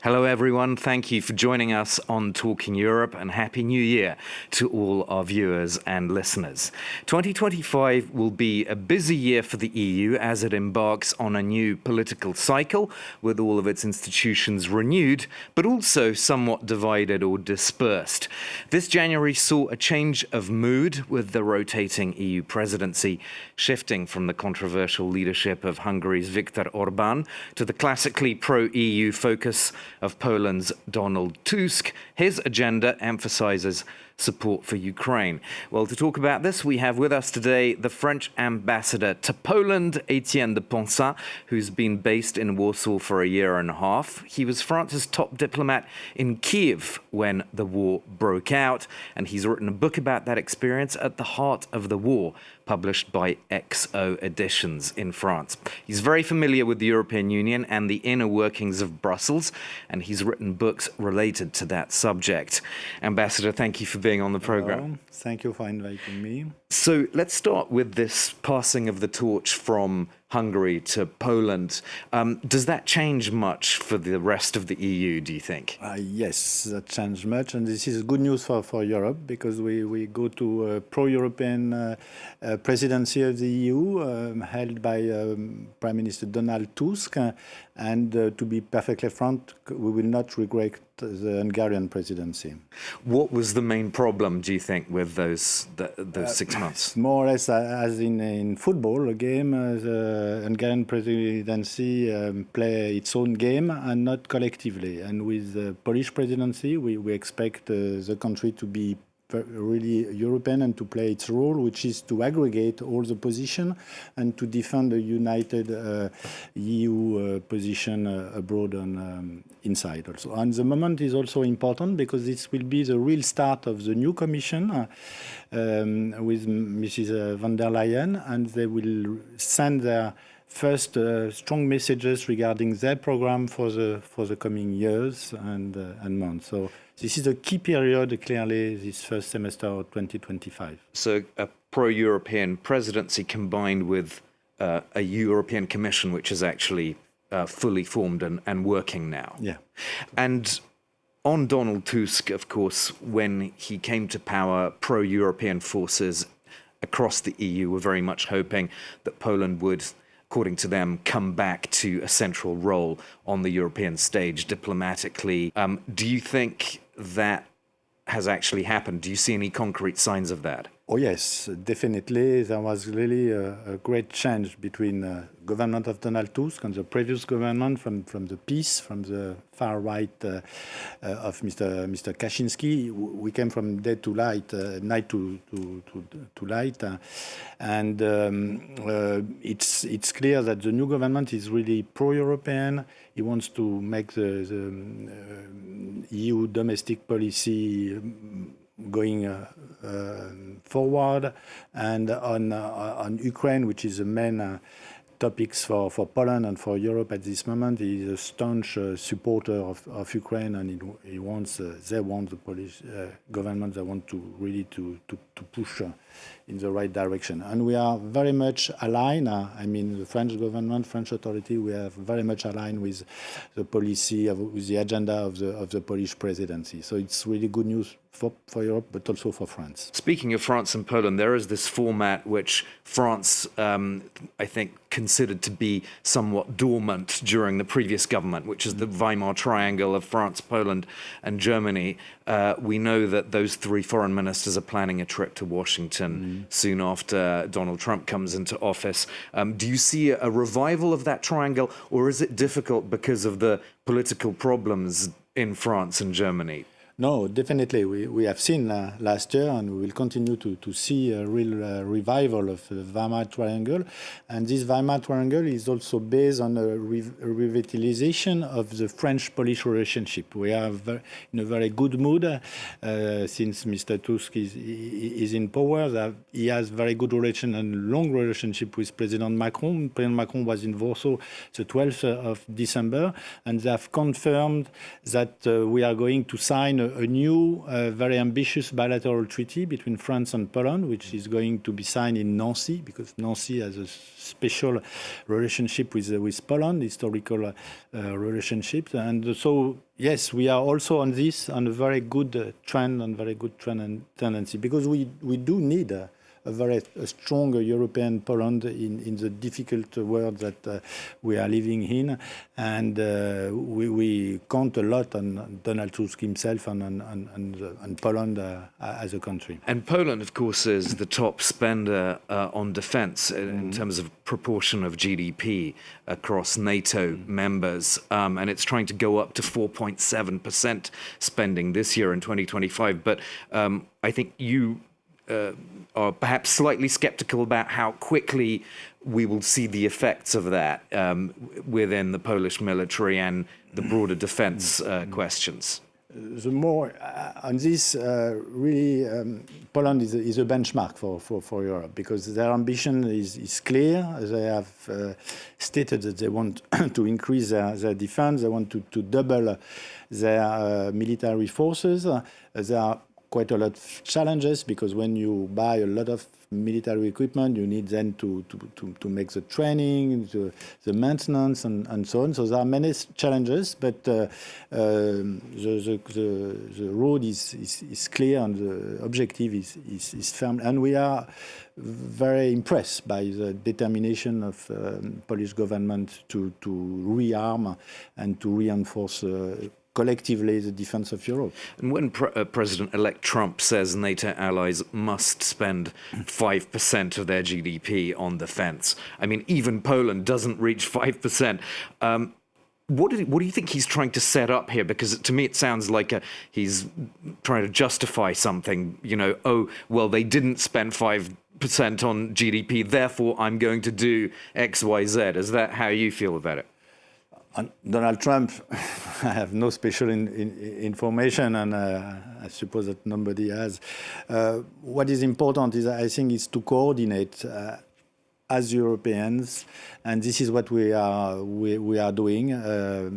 Hello, everyone. Thank you for joining us on Talking Europe, and Happy New Year to all our viewers and listeners. 2025 will be a busy year for the EU as it embarks on a new political cycle with all of its institutions renewed, but also somewhat divided or dispersed. This January saw a change of mood with the rotating EU presidency, shifting from the controversial leadership of Hungary's Viktor Orbán to the classically pro-EU focus of Poland's Donald Tusk. His agenda emphasizes support for Ukraine. Well, to talk about this, we have with us today the French ambassador to Poland, Étienne de Poncins, who's been based in Warsaw for a year and a half. He was France's top diplomat in Kyiv when the war broke out, and he's written a book about that experience, At the Heart of the War, published by XO Editions in France. He's very familiar with the European Union and the inner workings of Brussels, and he's written books related to that subject. Ambassador, thank you for being on the program. Hello. Thank you for inviting me. So let's start with this passing of the torch from Hungary to Poland. Does that change much for the rest of the EU, do you think? Yes, that changed much, and this is good news for Europe, because we go to a pro-European presidency of the EU held by Prime Minister Donald Tusk, and to be perfectly frank, we will not regret the Hungarian presidency. What was the main problem, do you think, with those 6 months? More or less as in football, a game, the Hungarian presidency play its own game and not collectively. And with the Polish presidency, we expect the country to be really European and to play its role, which is to aggregate all the position and to defend a united EU position abroad and inside also. And the moment is also important because this will be the real start of the new Commission with Mrs. von der Leyen, and they will send their first strong messages regarding their program for the coming years and months. So this is a key period, clearly, this first semester of 2025. So a pro-European presidency combined with a European Commission, which is actually fully formed and working now. Yeah. And on Donald Tusk, of course, when he came to power, pro-European forces across the EU were very much hoping that Poland would, according to them, come back to a central role on the European stage diplomatically. Do you think that has actually happened? Do you see any concrete signs of that? Oh yes, definitely. There was really a great change between the government of Donald Tusk and the previous government from the PiS, from the far right of Mr. Kaczynski. We came from day to light, night to light, and it's clear that the new government is really pro-European. He wants to make the EU domestic policy going forward, and on Ukraine, which is the main topics for Poland and for Europe at this moment. He is a staunch supporter of Ukraine, and he wants they want the Polish government. They want to really to push in the right direction, and we are very much aligned. I mean, the French government, French authority, we are very much aligned with the policy with the agenda of the Polish presidency. So it's really good news for Europe, but also for France. Speaking of France and Poland, there is this format which France, I think, considered to be somewhat dormant during the previous government, which is the Weimar Triangle of France, Poland, and Germany. We know that those three foreign ministers are planning a trip to Washington soon after Donald Trump comes into office. Do you see a revival of that triangle, or is it difficult because of the political problems in France and Germany? No, definitely. We have seen last year, and we will continue to see a real revival of the Weimar Triangle. And this Weimar Triangle is also based on a revitalization of the French-Polish relationship. We are in a very good mood since Mr. Tusk is in power. He has very good relation and long relationship with President Macron. President Macron was in Warsaw the 12th of December, and they have confirmed that we are going to sign a new, very ambitious bilateral treaty between France and Poland, which is going to be signed in Nancy, because Nancy has a special relationship with Poland, historical relationships. And so, yes, we are also on this, on a very good trend and tendency, because we do need a very strong European Poland in the difficult world that we are living in, and we count a lot on Donald Tusk himself and Poland as a country. And Poland, of course, is the top spender on defence in terms of proportion of GDP across NATO members, and it's trying to go up to 4.7% spending this year in 2025. But I think you are perhaps slightly skeptical about how quickly we will see the effects of that within the Polish military and the broader defense questions. The more on this, really, Poland is a benchmark for Europe, because their ambition is clear. They have stated that they want to increase their defense. They want to double their military forces. There are quite a lot of challenges, because when you buy a lot of military equipment, you need then to make the training, the maintenance, and so on. So there are many challenges, but the road is clear and the objective is firm. And we are very impressed by the determination of Polish government to rearm and to reinforce collectively the defense of Europe. And when President-elect Trump says NATO allies must spend 5% of their GDP on defense, I mean, even Poland doesn't reach 5%. What do you think he's trying to set up here? Because to me, it sounds like he's trying to justify something, you know, oh, well, they didn't spend 5% on GDP, therefore I'm going to do X, Y, Z. Is that how you feel about it? On Donald Trump, I have no special information, and I suppose that nobody has. What is important is, I think, is to coordinate as Europeans, and this is what we are doing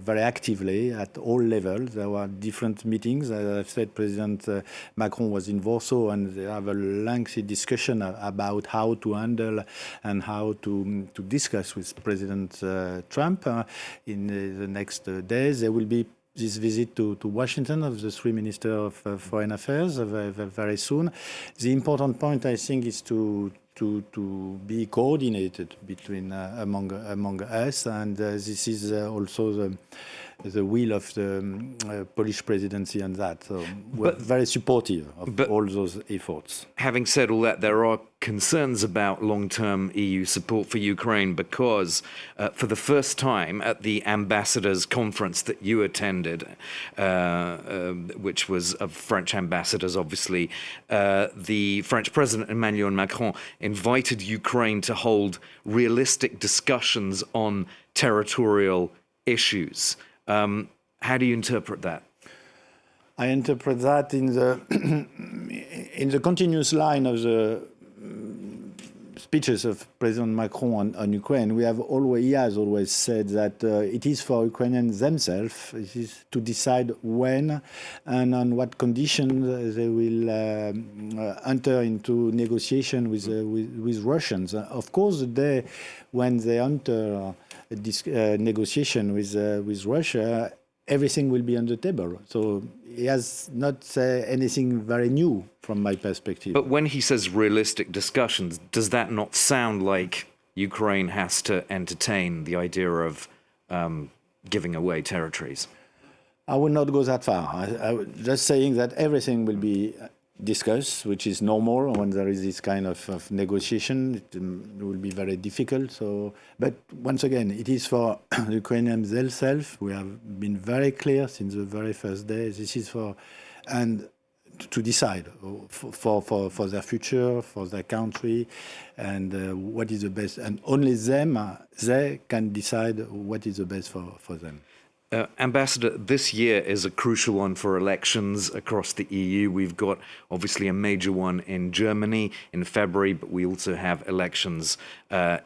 very actively at all levels. There were different meetings. As I've said, President Macron was in Warsaw, and they have a lengthy discussion about how to handle and how to discuss with President Trump in the next days. There will be this visit to Washington of the three ministers of foreign affairs very soon. The important point, I think, is to be coordinated between among us, and this is also the will of the Polish presidency on that. So we're very supportive of all those efforts. Having said all that, there are concerns about long-term EU support for Ukraine, because for the first time at the ambassadors' conference that you attended, which was of French ambassadors, obviously, the French President Emmanuel Macron invited Ukraine to hold realistic discussions on territorial issues. How do you interpret that? I interpret that in the continuous line of the speeches of President Macron on Ukraine. He has always said that it is for Ukrainians themselves, it is to decide when and on what conditions they will enter into negotiation with Russians. Of course, the day when they enter this negotiation with Russia, everything will be on the table. So he has not said anything very new from my perspective. But when he says realistic discussions, does that not sound like Ukraine has to entertain the idea of giving away territories? I would not go that far. I was just saying that everything will be discussed, which is normal when there is this kind of negotiation. It will be very difficult. So, but once again, it is for the Ukrainians themselves. We have been very clear since the very first day. This is for and to decide for their future, for their country, and what is the best. And only they can decide what is the best for them. Ambassador, this year is a crucial one for elections across the EU. We've got obviously a major one in Germany in February, but we also have elections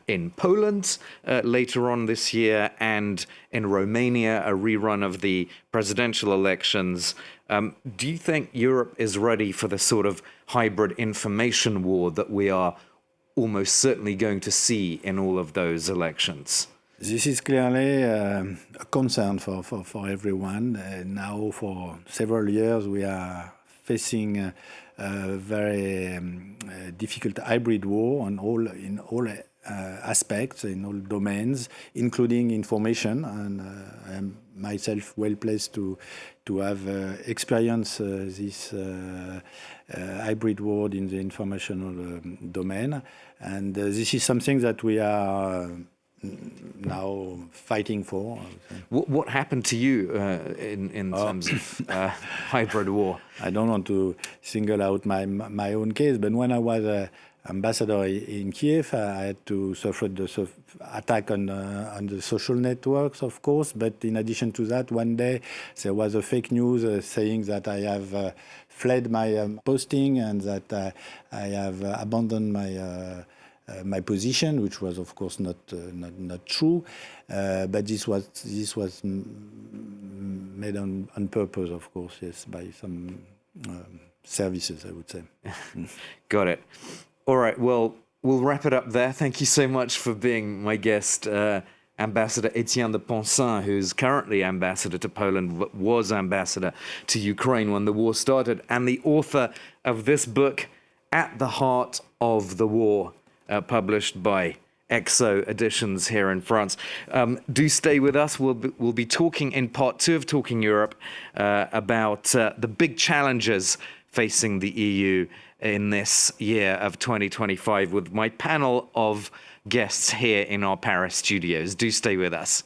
in Poland later on this year, and in Romania, a rerun of the presidential elections. Do you think Europe is ready for the sort of hybrid information war that we are almost certainly going to see in all of those elections? This is clearly a concern for everyone. Now, for several years, we are facing a very difficult hybrid war in all aspects, in all domains, including information. And I am myself well placed to have experienced this hybrid war in the informational domain. And this is something that we are now fighting for. What happened to you in terms of hybrid war? I don't want to single out my own case, but when I was ambassador in Kyiv, I had to suffer the attack on the social networks, of course. But in addition to that, one day there was a fake news saying that I have fled my posting and that I have abandoned my position, which was of course not true, but this was made on purpose, of course, yes, by some services, I would say. Got it. All right. Well, we'll wrap it up there. Thank you so much for being my guest, Ambassador Étienne de Poncins, who's currently ambassador to Poland, but was ambassador to Ukraine when the war started, and the author of this book, At the Heart of the War, published by EXO Editions here in France. Do stay with us. We'll be talking in part 2 of Talking Europe about the big challenges facing the EU in this year of 2025 with my panel of guests here in our Paris studios. Do stay with us.